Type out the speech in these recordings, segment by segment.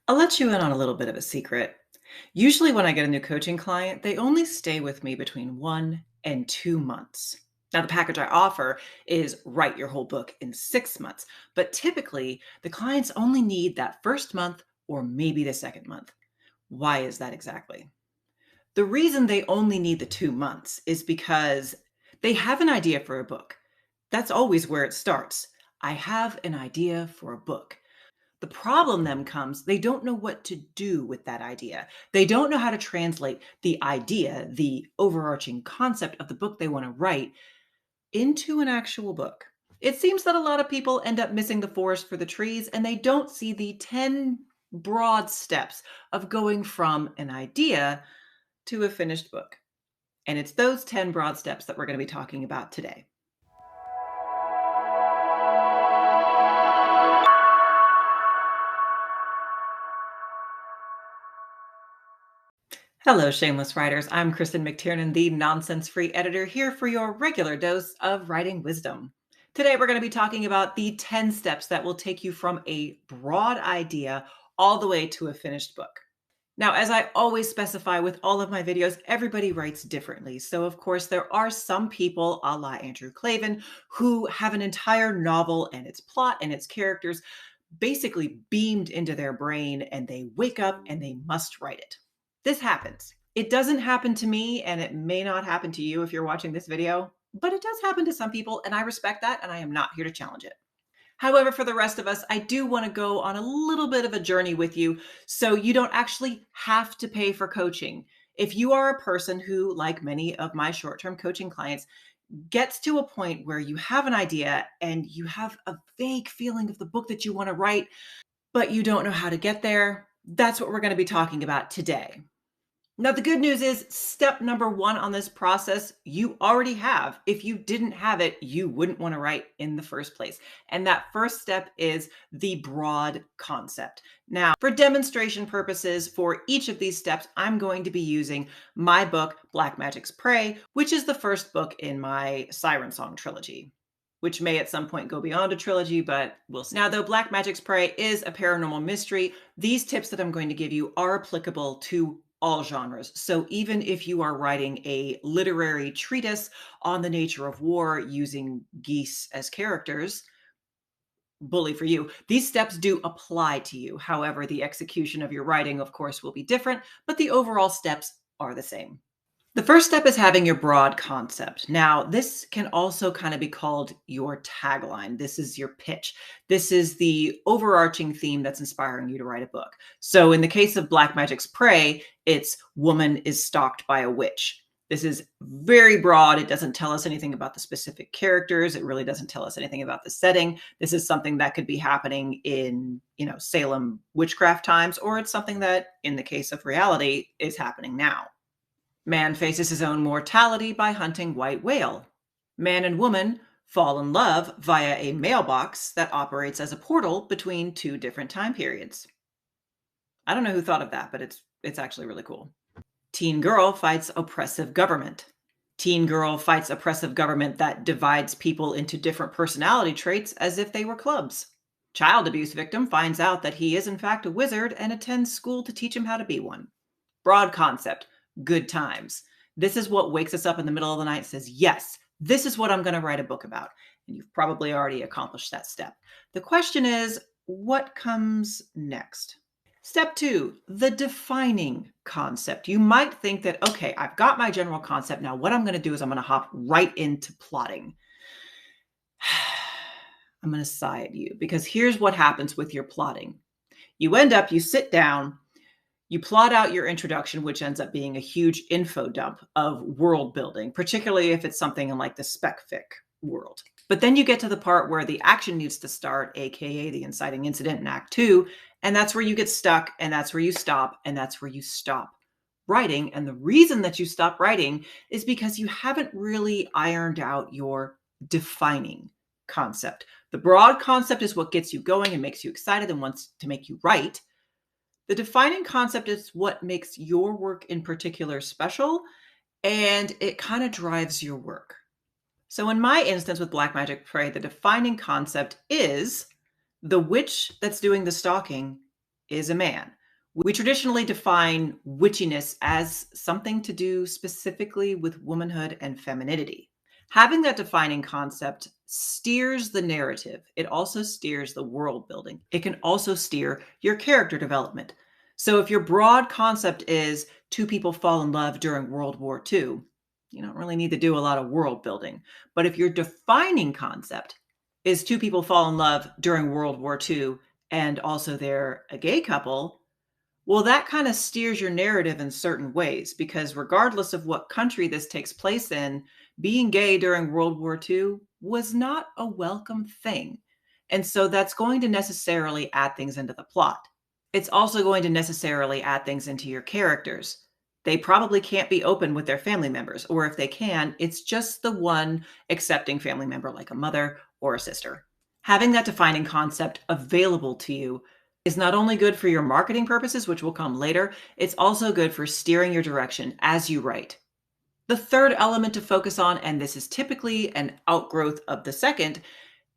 I'll let you in on a little bit of a secret. Usually, when I get a new coaching client, they only stay with me between 1 and 2 months. Now, the package I offer is write your whole book in 6 months, but typically the clients only need that first month or maybe the second month. Why is that exactly? The reason they only need the 2 months is because they have an idea for a book. That's always where it starts. I have an idea for a book. The problem then comes, they don't know what to do with that idea. They don't know how to translate the idea, the overarching concept of the book they want to write into an actual book. It seems that a lot of people end up missing the forest for the trees and they don't see the 10 broad steps of going from an idea to a finished book. And it's those 10 broad steps that we're going to be talking about today. Hello, Shameless Writers. I'm Kristen McTiernan, the nonsense free editor, here for your regular dose of writing wisdom. Today, we're going to be talking about the 10 steps that will take you from a broad idea all the way to a finished book. Now, as I always specify with all of my videos, everybody writes differently. So, of course, there are some people, a la Andrew Clavin, who have an entire novel and its plot and its characters basically beamed into their brain, and they wake up and they must write it. This happens. It doesn't happen to me, and it may not happen to you if you're watching this video, but it does happen to some people, and I respect that, and I am not here to challenge it. However, for the rest of us, I do want to go on a little bit of a journey with you so you don't actually have to pay for coaching. If you are a person who, like many of my short term coaching clients, gets to a point where you have an idea and you have a vague feeling of the book that you want to write, but you don't know how to get there, that's what we're going to be talking about today. Now, the good news is step number one on this process, you already have. If you didn't have it, you wouldn't want to write in the first place. And that first step is the broad concept. Now, for demonstration purposes, for each of these steps, I'm going to be using my book, Black Magic's Prey, which is the first book in my Siren Song trilogy, which may at some point go beyond a trilogy, but we'll see. Now, though Black Magic's Prey is a paranormal mystery, these tips that I'm going to give you are applicable to all genres. So even if you are writing a literary treatise on the nature of war using geese as characters, bully for you, these steps do apply to you. However, the execution of your writing, of course, will be different, but the overall steps are the same. The first step is having your broad concept. Now, this can also kind of be called your tagline. This is your pitch. This is the overarching theme that's inspiring you to write a book. So, in the case of Black Magic's Prey, it's woman is stalked by a witch. This is very broad. It doesn't tell us anything about the specific characters. It really doesn't tell us anything about the setting. This is something that could be happening in, Salem witchcraft times, or it's something that, in the case of reality, is happening now. Man faces his own mortality by hunting white whale. Man and woman fall in love via a mailbox that operates as a portal between two different time periods. I don't know who thought of that, but it's actually really cool. Teen girl fights oppressive government. Teen girl fights oppressive government that divides people into different personality traits as if they were clubs. Child abuse victim finds out that he is in fact a wizard and attends school to teach him how to be one. Broad concept, good times. This is what wakes us up in the middle of the night and says, yes, this is what I'm going to write a book about. And you've probably already accomplished that step. The question is, what comes next? Step two, the defining concept. You might think that, okay, I've got my general concept. Now, what I'm going to do is I'm going to hop right into plotting. I'm going to sigh at you because here's what happens with your plotting. You sit down, you plot out your introduction, which ends up being a huge info dump of world building, particularly if it's something in like the spec fic world. But then you get to the part where the action needs to start, aka the inciting incident in Act 2, and that's where you get stuck, and that's where you stop, and that's where you stop writing. And the reason that you stop writing is because you haven't really ironed out your defining concept. The broad concept is what gets you going and makes you excited and wants to make you write. The defining concept is what makes your work in particular special, and it kind of drives your work. So in my instance with Black Magic Prey, the defining concept is the witch that's doing the stalking is a man. We traditionally define witchiness as something to do specifically with womanhood and femininity. Having that defining concept steers the narrative. It also steers the world building. It can also steer your character development. So if your broad concept is two people fall in love during World War II, you don't really need to do a lot of world building. But if your defining concept is two people fall in love during World War II and also they're a gay couple, well, that kind of steers your narrative in certain ways because regardless of what country this takes place in, being gay during World War II was not a welcome thing. And so that's going to necessarily add things into the plot. It's also going to necessarily add things into your characters. They probably can't be open with their family members, or if they can, it's just the one accepting family member like a mother or a sister. Having that defining concept available to you is not only good for your marketing purposes, which will come later, it's also good for steering your direction as you write. The third element to focus on, and this is typically an outgrowth of the second,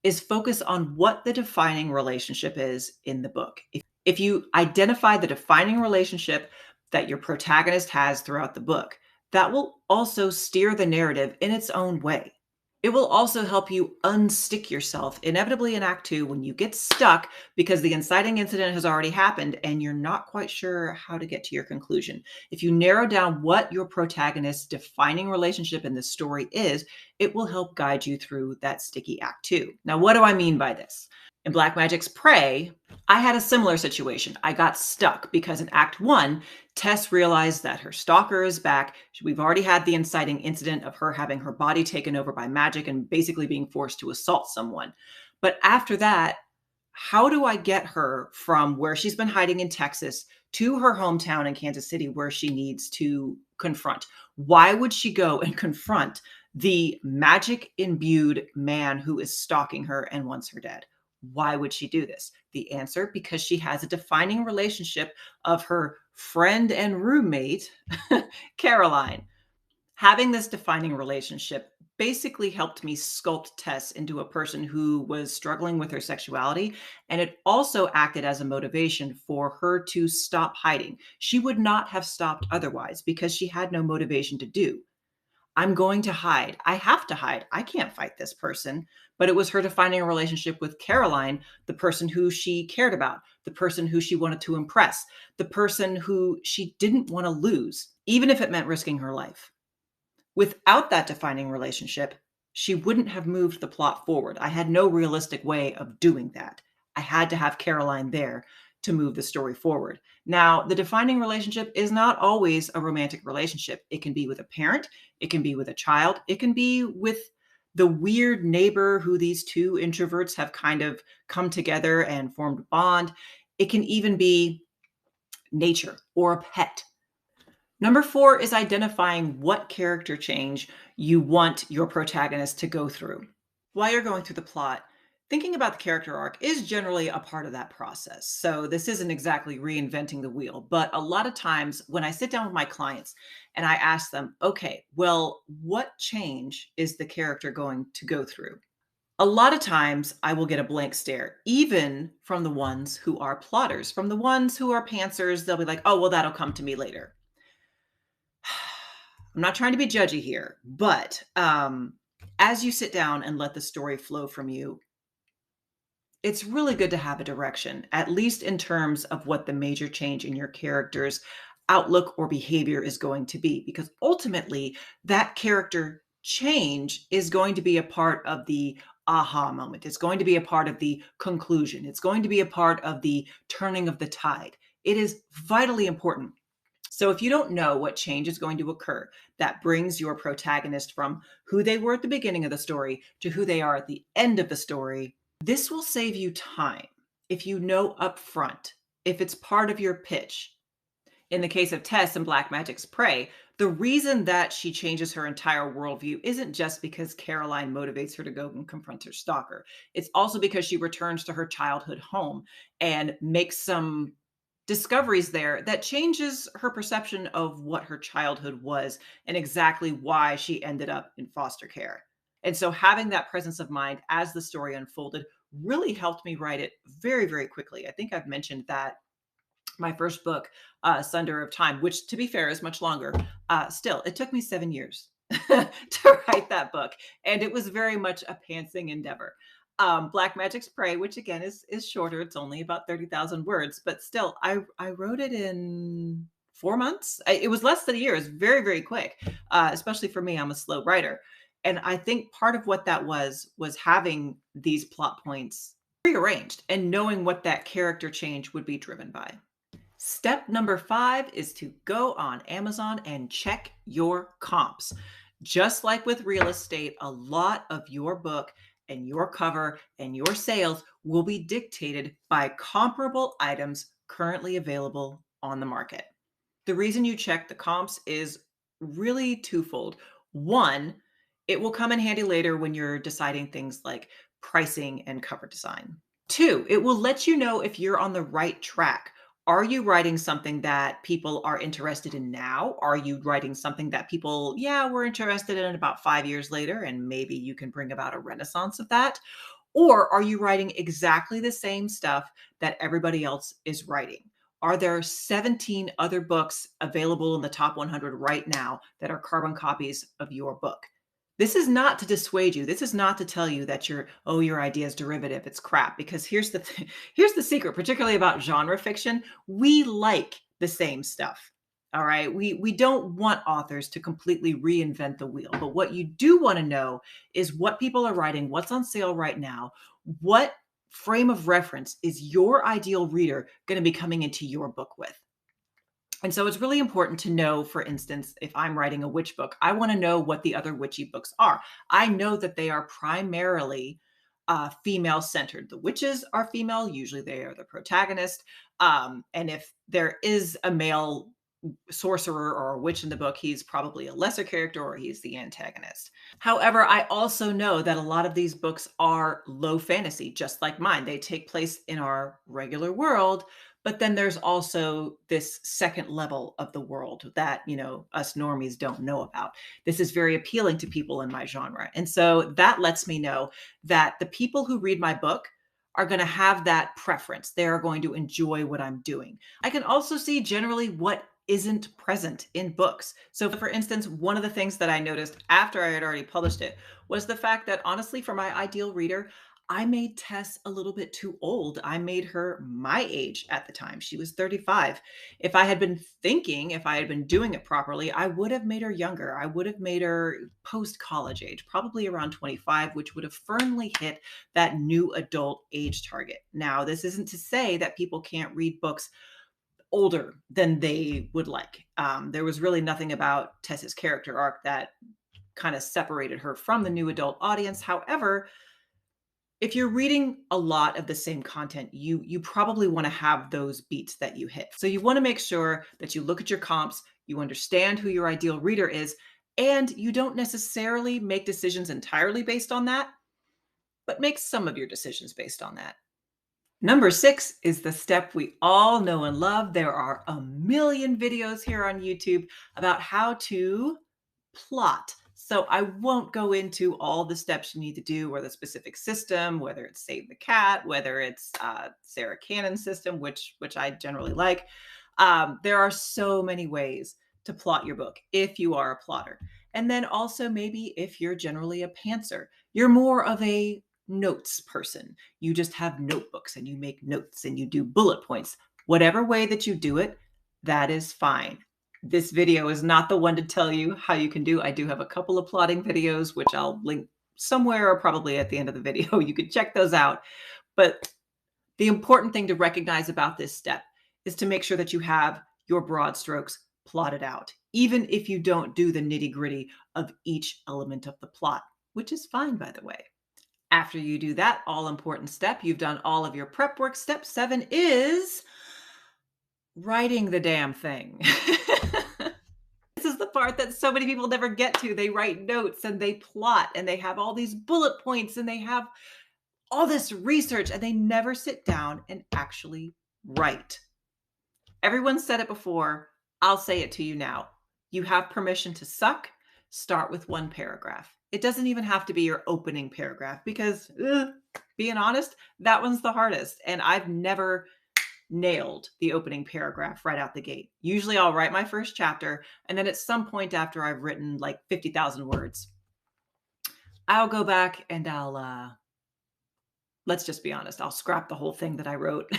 is focus on what the defining relationship is in the book. If you identify the defining relationship that your protagonist has throughout the book, that will also steer the narrative in its own way. It will also help you unstick yourself inevitably in Act Two when you get stuck because the inciting incident has already happened and you're not quite sure how to get to your conclusion. If you narrow down what your protagonist's defining relationship in this story is, it will help guide you through that sticky Act Two. Now, what do I mean by this? In Black Magic's Prey, I had a similar situation. I got stuck because in Act One, Tess realized that her stalker is back. We've already had the inciting incident of her having her body taken over by magic and basically being forced to assault someone. But after that, how do I get her from where she's been hiding in Texas to her hometown in Kansas City where she needs to confront? Why would she go and confront the magic imbued man who is stalking her and wants her dead? Why would she do this? The answer, because she has a defining relationship of her friend and roommate, Caroline. Having this defining relationship basically helped me sculpt Tess into a person who was struggling with her sexuality. And it also acted as a motivation for her to stop hiding. She would not have stopped otherwise because she had no motivation to do. I'm going to hide. I have to hide. I can't fight this person. But it was her defining a relationship with Caroline, the person who she cared about, the person who she wanted to impress, the person who she didn't want to lose, even if it meant risking her life. Without that defining relationship, she wouldn't have moved the plot forward. I had no realistic way of doing that. I had to have Caroline there to move the story forward. Now, the defining relationship is not always a romantic relationship. It can be with a parent, it can be with a child, it can be with the weird neighbor who these two introverts have kind of come together and formed a bond. It can even be nature or a pet. Number four is identifying what character change you want your protagonist to go through. While you're going through the plot, thinking about the character arc is generally a part of that process. So this isn't exactly reinventing the wheel, but a lot of times when I sit down with my clients and I ask them, okay, well, what change is the character going to go through? A lot of times I will get a blank stare, even from the ones who are plotters, from the ones who are pantsers. They'll be like, oh, well, that'll come to me later. I'm not trying to be judgy here, but as you sit down and let the story flow from you, it's really good to have a direction, at least in terms of what the major change in your character's outlook or behavior is going to be, because ultimately that character change is going to be a part of the aha moment. It's going to be a part of the conclusion. It's going to be a part of the turning of the tide. It is vitally important. So if you don't know what change is going to occur that brings your protagonist from who they were at the beginning of the story to who they are at the end of the story, this will save you time if you know up front, if it's part of your pitch. In the case of Tess and Black Magic's Prey, the reason that she changes her entire worldview isn't just because Caroline motivates her to go and confront her stalker. It's also because she returns to her childhood home and makes some discoveries there that changes her perception of what her childhood was and exactly why she ended up in foster care. And so having that presence of mind as the story unfolded really helped me write it very, very quickly. I think I've mentioned that My first book, Sunder of Time, which to be fair is much longer. Still, it took me 7 years to write that book, and it was very much a pantsing endeavor. Black Magic's Prey, which again is shorter. It's only about 30,000 words, but still, I wrote it in 4 months. It was less than a year. It's very, very quick, especially for me. I'm a slow writer, and I think part of what that was having these plot points prearranged and knowing what that character change would be driven by. Step number 5 is to go on Amazon and check your comps. Just like with real estate, a lot of your book and your cover and your sales will be dictated by comparable items currently available on the market. The reason you check the comps is really twofold. One, it will come in handy later when you're deciding things like pricing and cover design. Two, it will let you know if you're on the right track. Are you writing something that people are interested in now? Are you writing something that people, yeah, we're interested in about 5 years later, and maybe you can bring about a renaissance of that? Or are you writing exactly the same stuff that everybody else is writing? Are there 17 other books available in the top 100 right now that are carbon copies of your book? This is not to dissuade you. This is not to tell you that your idea is derivative. It's crap. Because here's the secret, particularly about genre fiction. We like the same stuff. All right. We don't want authors to completely reinvent the wheel. But what you do want to know is what people are writing, what's on sale right now, what frame of reference is your ideal reader going to be coming into your book with. And so it's really important to know, for instance, if I'm writing a witch book, I want to know what the other witchy books are. I know that they are primarily female centered. The witches are female, usually they are the protagonist. And if there is a male sorcerer or a witch in the book, he's probably a lesser character or he's the antagonist. However, I also know that a lot of these books are low fantasy, just like mine. They take place in our regular world, but then there's also this second level of the world that, us normies don't know about. This is very appealing to people in my genre. And so that lets me know that the people who read my book are going to have that preference. They are going to enjoy what I'm doing. I can also see generally what isn't present in books. So, for instance, one of the things that I noticed after I had already published it was the fact that, honestly, for my ideal reader, I made Tess a little bit too old. I made her my age at the time. She was 35. If I had been doing it properly, I would have made her younger. I would have made her post college age, probably around 25, which would have firmly hit that new adult age target. Now, this isn't to say that people can't read books older than they would like. There was really nothing about Tess's character arc that kind of separated her from the new adult audience. However, if you're reading a lot of the same content, you probably want to have those beats that you hit. So you want to make sure that you look at your comps, you understand who your ideal reader is, and you don't necessarily make decisions entirely based on that, but make some of your decisions based on that. Number 6 is the step we all know and love. There are a million videos here on YouTube about how to plot. So I won't go into all the steps you need to do or the specific system, whether it's Save the Cat, whether it's Sarah Cannon's system, which I generally like. There are so many ways to plot your book if you are a plotter. And then also maybe if you're generally a pantser, you're more of a notes person. You just have notebooks and you make notes and you do bullet points. Whatever way that you do it, that is fine. This video is not the one to tell you how you can do. I do have a couple of plotting videos, which I'll link somewhere or probably at the end of the video. You can check those out. But the important thing to recognize about this step is to make sure that you have your broad strokes plotted out, even if you don't do the nitty gritty of each element of the plot, which is fine, by the way. After you do that all important step, you've done all of your prep work. Step 7 is writing the damn thing. This is the part that so many people never get to. They write notes and they plot and they have all these bullet points and they have all this research and they never sit down and actually write. Everyone said it before. I'll say it to you now. You have permission to suck. Start with one paragraph. It doesn't even have to be your opening paragraph because, being honest, that one's the hardest. And I've never nailed the opening paragraph right out the gate. Usually I'll write my first chapter, and then at some point after I've written like 50,000 words, I'll go back and let's just be honest, I'll scrap the whole thing that I wrote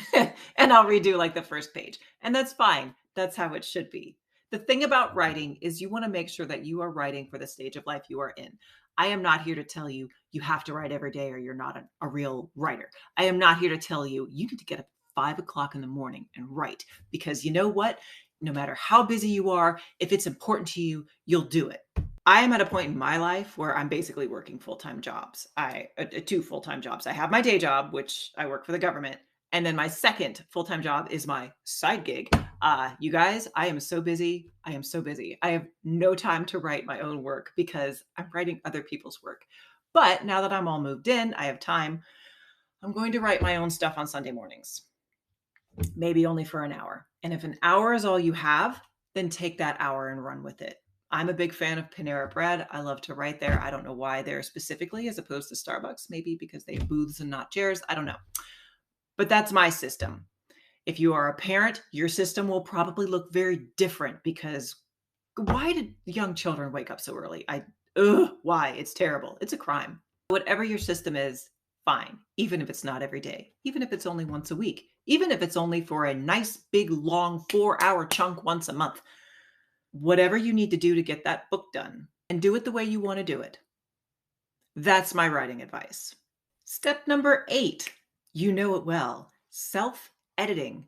and I'll redo like the first page. And that's fine. That's how it should be. The thing about writing is you want to make sure that you are writing for the stage of life you are in. I am not here to tell you you have to write every day or you're not a real writer. I am not here to tell you you need to get up at 5 o'clock in the morning and write, because you know what? No matter how busy you are, if it's important to you, you'll do it. I am at a point in my life where I'm basically working full-time jobs. Two full-time jobs. I have my day job, which I work for the government, and then my second full-time job is my side gig. You guys, I am so busy. I am so busy. I have no time to write my own work because I'm writing other people's work. But now that I'm all moved in, I have time. I'm going to write my own stuff on Sunday mornings, maybe only for an hour. And if an hour is all you have, then take that hour and run with it. I'm a big fan of Panera Bread. I love to write there. I don't know why there specifically as opposed to Starbucks, maybe because they have booths and not chairs. I don't know. But that's my system. If you are a parent, your system will probably look very different, because why did young children wake up so early? Why? It's terrible. It's a crime. Whatever your system is, fine. Even if it's not every day, even if it's only once a week, even if it's only for a nice, big, long 4-hour chunk once a month. Whatever you need to do to get that book done, and do it the way you want to do it. That's my writing advice. Step number 8, you know it well, self-editing.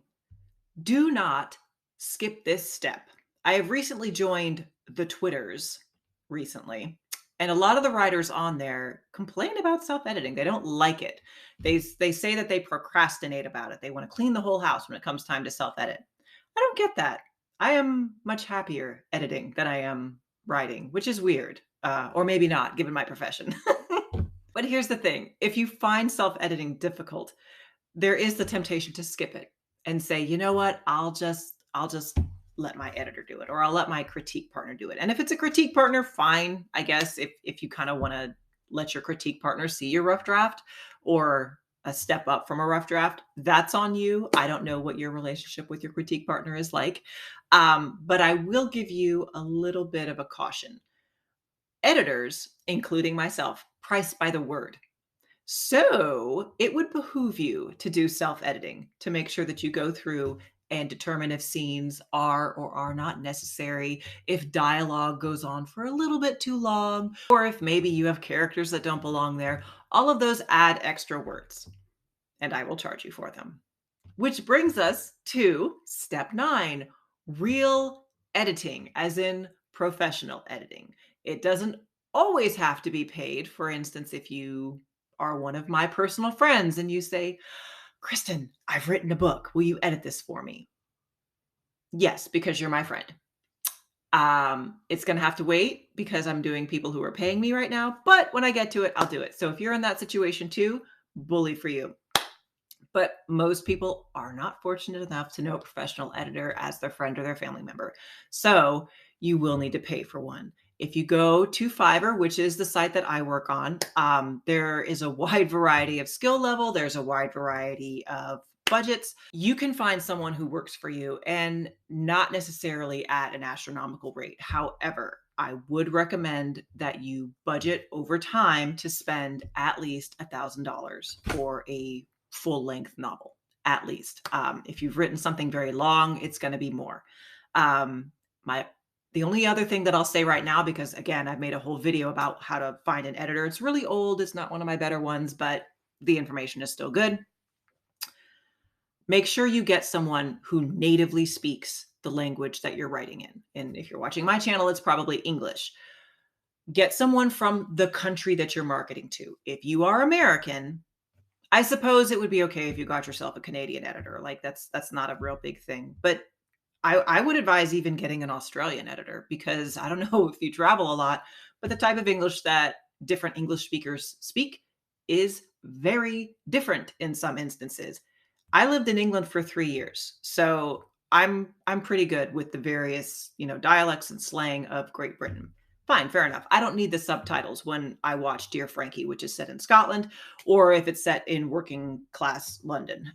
Do not skip this step. I have recently joined the Twitters recently, and a lot of the writers on there complain about self-editing. They don't like it. They say that they procrastinate about it. They want to clean the whole house when it comes time to self-edit. I don't get that. I am much happier editing than I am writing, which is weird, or maybe not, given my profession. But here's the thing. If you find self-editing difficult, there is the temptation to skip it and say, you know what, I'll just let my editor do it, or I'll let my critique partner do it. And if it's a critique partner, fine, I guess, if you kind of want to let your critique partner see your rough draft, or a step up from a rough draft, that's on you. I don't know what your relationship with your critique partner is like. But I will give you a little bit of a caution. Editors, including myself, price by the word. So it would behoove you to do self-editing to make sure that you go through and determine if scenes are or are not necessary, if dialogue goes on for a little bit too long, or if maybe you have characters that don't belong there. All of those add extra words, and I will charge you for them. Which brings us to step 9, real editing, as in professional editing. It doesn't always have to be paid. For instance, if you are one of my personal friends and you say, Kristen, I've written a book. Will you edit this for me? Yes, because you're my friend. It's going to have to wait because I'm doing people who are paying me right now. But when I get to it, I'll do it. So if you're in that situation too, bully for you. But most people are not fortunate enough to know a professional editor as their friend or their family member. So you will need to pay for one. If you go to Fiverr, which is the site that I work on, there is a wide variety of skill level. There's a wide variety of budgets. You can find someone who works for you, and not necessarily at an astronomical rate. However, I would recommend that you budget over time to spend at least $1,000 for a full-length novel, at least. If you've written something very long, it's going to be more. The only other thing that I'll say right now, because again, I've made a whole video about how to find an editor. It's really old. It's not one of my better ones, but the information is still good. Make sure you get someone who natively speaks the language that you're writing in. And if you're watching my channel, it's probably English. Get someone from the country that you're marketing to. If you are American, I suppose it would be okay if you got yourself a Canadian editor. Like that's not a real big thing. But I would advise even getting an Australian editor, because I don't know if you travel a lot, but the type of English that different English speakers speak is very different in some instances. I lived in England for 3 years, so I'm pretty good with the various, dialects and slang of Great Britain. Fine, fair enough. I don't need the subtitles when I watch Dear Frankie, which is set in Scotland, or if it's set in working class London.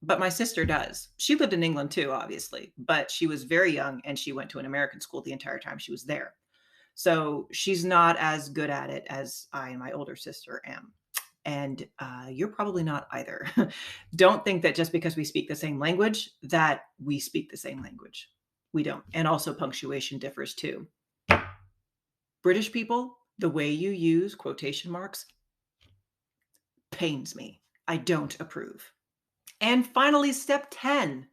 but my sister does. She lived in England too, obviously, but she was very young and she went to an American school the entire time she was there. So she's not as good at it as I and my older sister am. And you're probably not either. Don't think that just because we speak the same language, that we speak the same language. We don't. And also, punctuation differs too. British people, the way you use quotation marks pains me. I don't approve. And finally, step 10,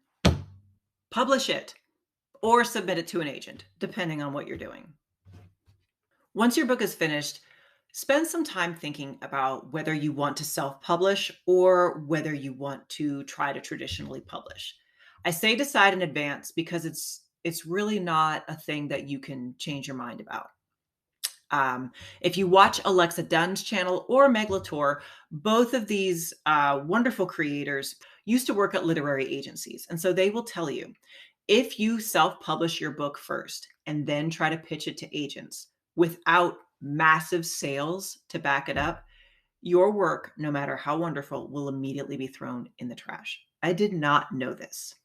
publish it or submit it to an agent, depending on what you're doing. Once your book is finished, spend some time thinking about whether you want to self-publish or whether you want to try to traditionally publish. I say decide in advance because it's really not a thing that you can change your mind about. If you watch Alexa Dunn's channel or Meg Latour, both of these wonderful creators used to work at literary agencies. And so they will tell you, if you self-publish your book first and then try to pitch it to agents without massive sales to back it up, your work, no matter how wonderful, will immediately be thrown in the trash. I did not know this.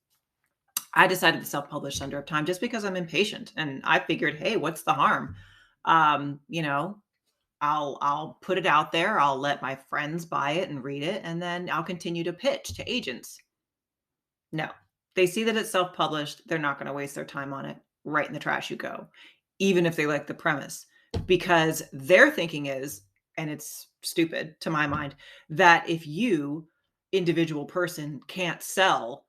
I decided to self-publish Thunder of Time just because I'm impatient, and I figured, hey, what's the harm? You know, I'll put it out there. I'll let my friends buy it and read it, and then I'll continue to pitch to agents. No, they see that it's self-published. They're not going to waste their time on it. Right in the trash you go, even if they like the premise, because their thinking is, and it's stupid to my mind, that if you, individual person, can't sell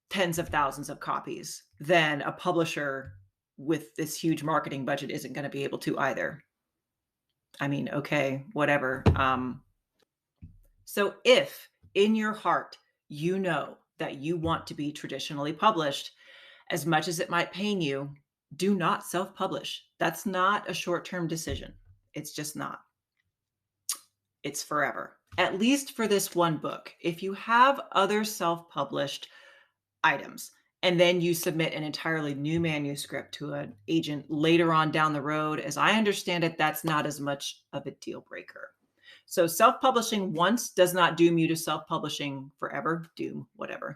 tens of thousands of copies, then a publisher with this huge marketing budget isn't going to be able to either. I mean, okay, whatever. So if in your heart you know that you want to be traditionally published, as much as it might pain you, do not self-publish. That's not a short-term decision. It's just not. It's forever. At least for this one book. If you have other self-published items and then you submit an entirely new manuscript to an agent later on down the road, as I understand it, that's not as much of a deal breaker. So self-publishing once does not doom you to self-publishing forever. Doom, whatever.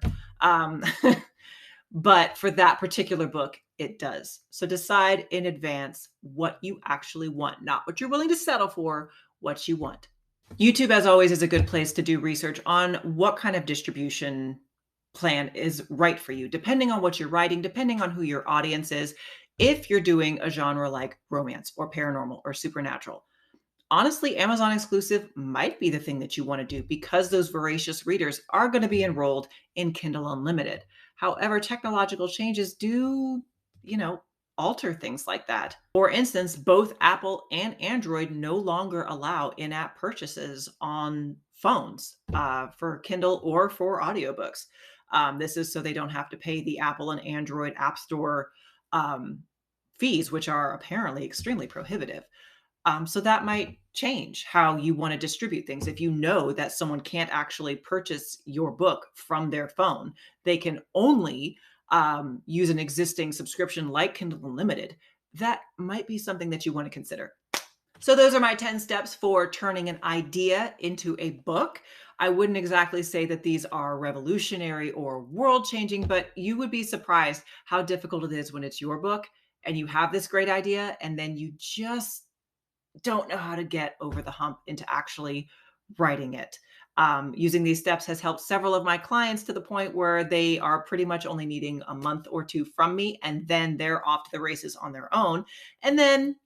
But for that particular book, it does. So decide in advance what you actually want, not what you're willing to settle for, what you want. YouTube, as always, is a good place to do research on what kind of distribution plan is right for you, depending on what you're writing, depending on who your audience is. If you're doing a genre like romance or paranormal or supernatural, honestly, Amazon exclusive might be the thing that you want to do because those voracious readers are going to be enrolled in Kindle Unlimited. However, technological changes do, alter things like that. For instance, both Apple and Android no longer allow in-app purchases on phones for Kindle or for audiobooks. This is so they don't have to pay the Apple and Android App Store fees, which are apparently extremely prohibitive. So that might change how you want to distribute things. If you know that someone can't actually purchase your book from their phone, they can only use an existing subscription like Kindle Unlimited, that might be something that you want to consider. So those are my 10 steps for turning an idea into a book. I wouldn't exactly say that these are revolutionary or world-changing, but you would be surprised how difficult it is when it's your book and you have this great idea and then you just don't know how to get over the hump into actually writing it. Using these steps has helped several of my clients to the point where they are pretty much only needing a month or two from me, and then they're off to the races on their own. And then,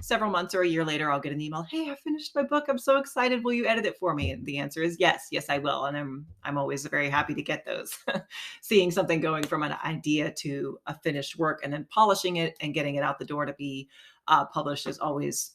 several months or a year later, I'll get an email, "Hey, I finished my book. I'm so excited. Will you edit it for me?" And the answer is yes, yes, I will. And I'm always very happy to get those. Seeing something going from an idea to a finished work and then polishing it and getting it out the door to be published is always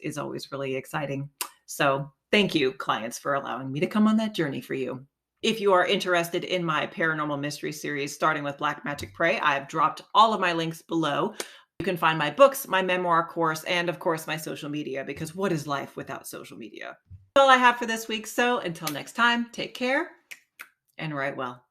really exciting. So thank you, clients, for allowing me to come on that journey for you. If you are interested in my paranormal mystery series, starting with Black Magic Prey, I've dropped all of my links below. You can find my books, my memoir course, and of course my social media, because what is life without social media? That's all I have for this week. So until next time, take care and write well.